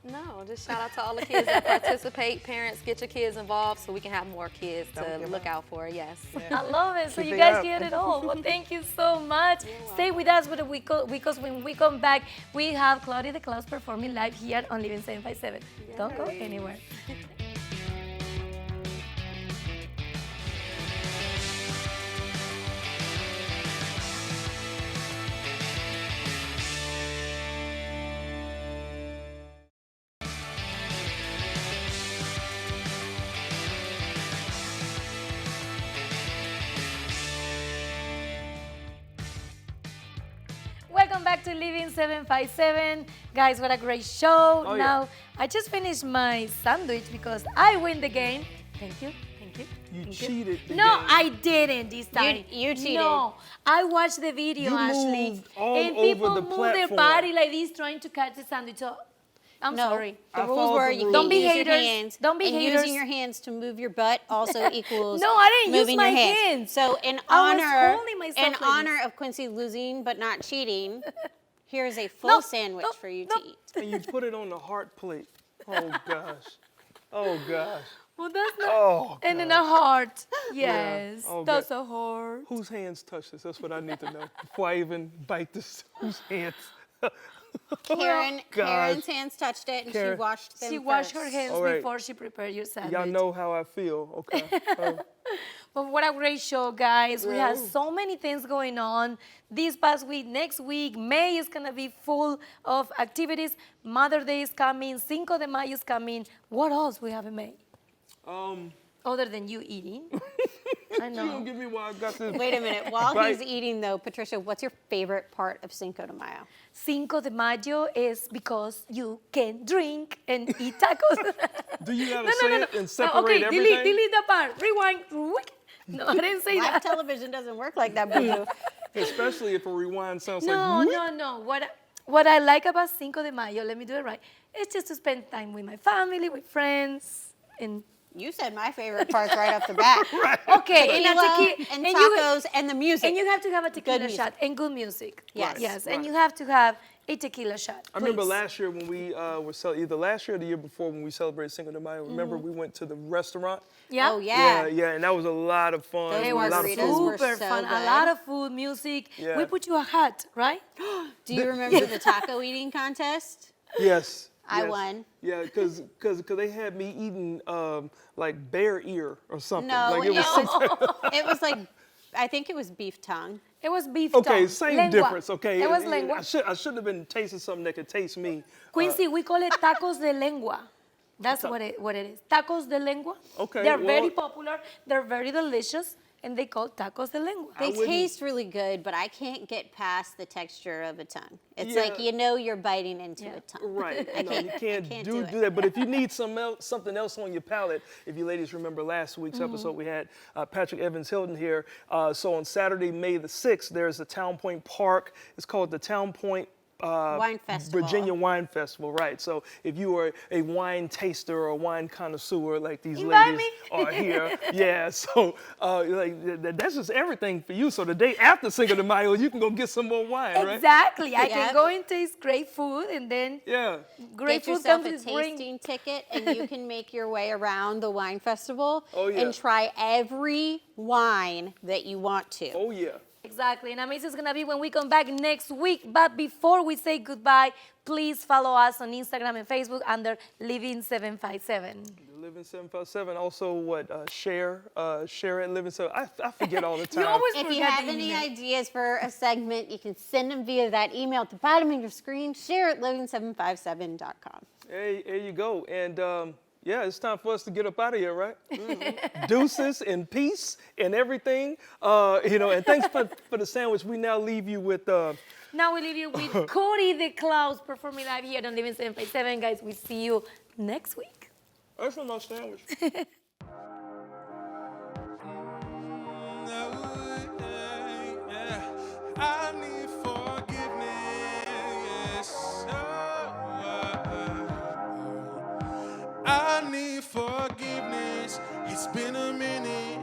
No, just shout out to all the kids that participate. Parents, get your kids involved so we can have more kids to look out for. Yes. I love it. So Keep you it guys up. get it all. Well, thank you so much. Stay with us because when we come back, we have Claudia the Klaus performing live here on Living 757. Don't go anywhere. welcome back to Living 757. Guys, what a great show. Oh, yeah. Now, I just finished my sandwich because I win the game. Thank you. You Thank cheated the No, game. I didn't this time. You cheated. No, I watched the video, You Ashley. moved all and over people the move their platform. body like this trying to catch the sandwich. So, I'm No, sorry. the I rules followed were the you rules. can't Don't be use your haters. hands. Don't be and haters. using your hands to move your butt also equals No, I didn't use moving my your hands. hands. So in I was honor, holding myself in like honor this. of Quincy losing but not cheating, here's a full No, sandwich no, for you no. to eat. And you put it on the heart plate. Oh gosh. Oh gosh. Well, that's not. Oh. And then a heart. Yes, Oh, that's God. a heart. Whose hands touched this? That's what I need to know before I even bite this. Whose hands? Karen's gosh. hands touched it and Karen. she washed them She washed her first. hands All right. before she prepared your sandwich. Y'all know how I feel. Okay. But what a great show, guys. We have Yeah. so many things going on. This past week, next week, May is going to be full of activities. Mother Day is coming. Cinco de Mayo is coming. What else we have in May? Other than you eating. I You don't know. give me why I got this. Wait a minute. While Right. he's eating, though, Patricia, what's your favorite part of Cinco de Mayo? Cinco de Mayo is because you can drink and eat tacos. Do you gotta say it and separate okay, everything? delete that part. Rewind. No, I didn't say Live that. television doesn't work like that, Boo. Especially if a rewind sounds No, like. no. What I like about Cinco de Mayo, let me do it right, it's just to spend time with my family, with friends, and You said my favorite parts right off the bat. okay, and, a Tequila tequila, and and you- tacos and the music. and you have to have a tequila music. shot and good music. Yes. Yes, and Right. you have to have a tequila shot. I remember please. last year when we were either last year or the year before when we celebrated Cinco de Mayo. Remember we went to the restaurant. Yeah. Oh, yeah. Yeah, and that was a lot of fun. Those It a was lot of margaritas food. were super so fun. A good. lot of food, music. Yeah. We put you a hat, right? Do you remember the taco eating contest? Yes. I yes. won. Yeah, because they had me eating like bear ear or something. No, like it was it was like, I think it was beef tongue. It was beef okay, tongue. same Lengua. difference. Okay, It was I lengua. should have been tasting something that could taste me. Quincy, we call it tacos de lengua. That's what it is. Tacos de lengua. Okay, They're very well- popular. They're very delicious, and they call tacos de lengua. They wouldn't- taste really good, but I can't get past the texture of a tongue. It's Yeah. like, you know, you're biting into Yeah. a tongue. Right, you can't can't do do it. that. But if you need something else on your palate, if you ladies remember last week's episode, we had Patrick Evans Hilton here. So on Saturday, May the 6th, there's the Town Point Park. It's called the Town Point Wine Festival. Virginia Wine Festival, right? So if you are a wine taster or a wine connoisseur like these Invite ladies me. are here, yeah. So that's just everything for you. So the day after Cinco de Mayo, you can go get some more wine, right? Exactly. I Yeah. can go and taste great food, and then Yeah. great Get food yourself comes a with bring. tasting ticket and you can make your way around the wine festival Oh, yeah. and try every wine that you want to. Oh yeah. Exactly. And Amazing is going to be when we come back next week. But before we say goodbye, please follow us on Instagram and Facebook under Living757. Living 757. Also, share at Living 7. I forget all the time. You always If you forget have the any email. ideas for a segment, you can send them via that email at the bottom of your screen, share at living757.com. There you go. And yeah, it's time for us to get up out of here, right? Deuces and peace and everything. And thanks for the sandwich. We now leave you with. Now we leave you with Cody the Clouds performing live here on Living 757. Guys, we see you next week. That's for my sandwich. I need forgiveness. I need forgiveness. It's been a minute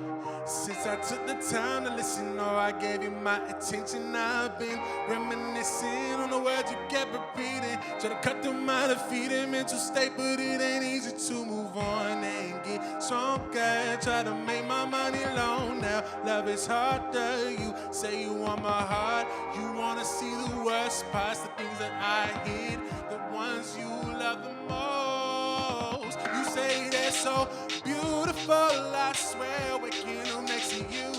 since I took the time to listen. Oh, I gave you my attention. I've been reminiscing on the words you kept repeating. Try to cut through my defeated mental state, but it ain't easy to move on and get stronger. Try to make my money long now. Love is harder. You say you want my heart. You wanna see the worst parts, the things that I hid, the ones you love the most. You say they're so beautiful. I swear, waking up next to you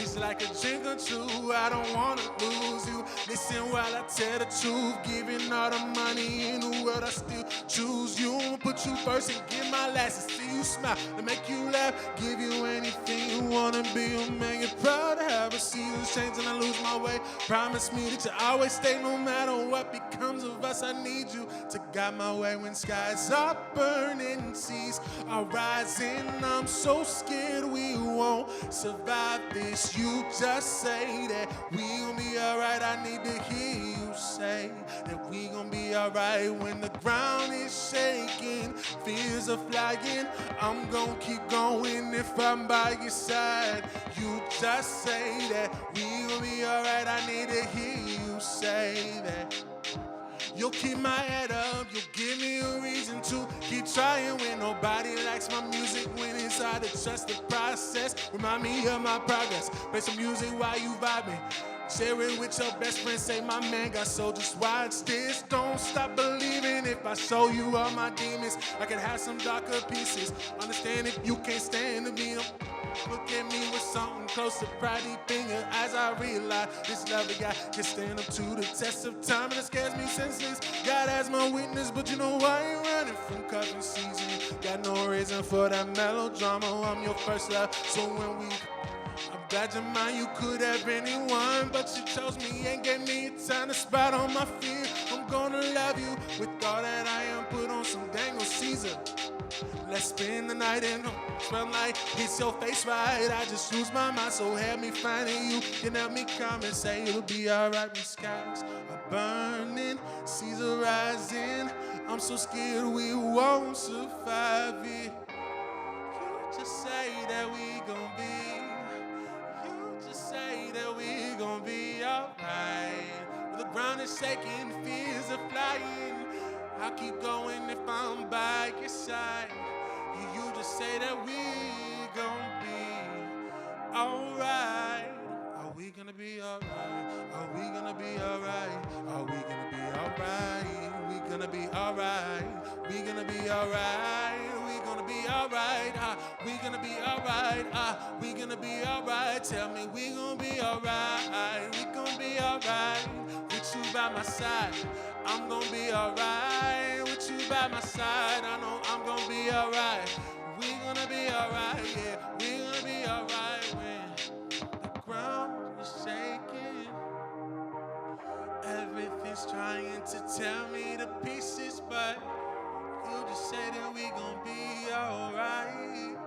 is like like a drink or two. I don't wanna lose you. Listen while I tell the truth. Giving all the money in the world, I still choose you. Put you first and give my last to see you smile, to make you laugh, give you anything you wanna be. A man, you're proud to have a seasons change and I lose my way. Promise me that you always stay no matter what becomes of us. I need you to guide my way when skies are burning, seas are rising. I'm so scared we won't survive this. You just say that we gon' be alright. I need to hear you say that we gon' be alright when the ground is shaking, fears are flying. I'm gon' keep going if I'm by your side. You just say that we gon' be alright. I need to hear you say that. You'll keep my head up, you'll give me a reason to keep trying when nobody likes my music, when it's hard to trust the process. Remind me of my progress, play some music while you vibing. Share it with your best friend, say my man got soul, just watch this. Don't stop believing if I show you all my demons. I can have some darker pieces, understand if you can't stand to be them. Look at me with something close to pride deep in your eyes. I realize this love we got can stand up to the test of time, and it scares me senseless. God as my witness, but you know I ain't running from cuffing season. Got no reason for that melodrama. I'm your first love, so when I'm glad your mind, you could have anyone, but you chose me and gave me a tiny spot on my feet. I'm gonna love you with all that I am. Put on some Daniel Caesar. Let's spend the night in home. Smell like it's your face right. I just lose my mind, so help me finding you. Can help me come and say it'll be alright when skies are burning, seas are rising. I'm so scared we won't survive it. You just say that we gon' be. You just say that we gon' be alright. The ground is shaking, fears are flying. I'll keep going if I'm by your side. You just say that we gon' be alright. Are we gonna be alright? Are we gonna be alright? Are we gonna be alright? We gonna be alright. We gonna be alright. We gonna be alright. We gonna be alright. We gonna be alright. Tell me we gonna be alright. We gonna be alright. With you by my side, I'm gonna be alright. With you by my side, I know I'm gonna be alright. We gonna be alright, yeah. We gonna be alright when the ground is shaking. Everything's trying to tear me to pieces, but you just say that we gon' be alright.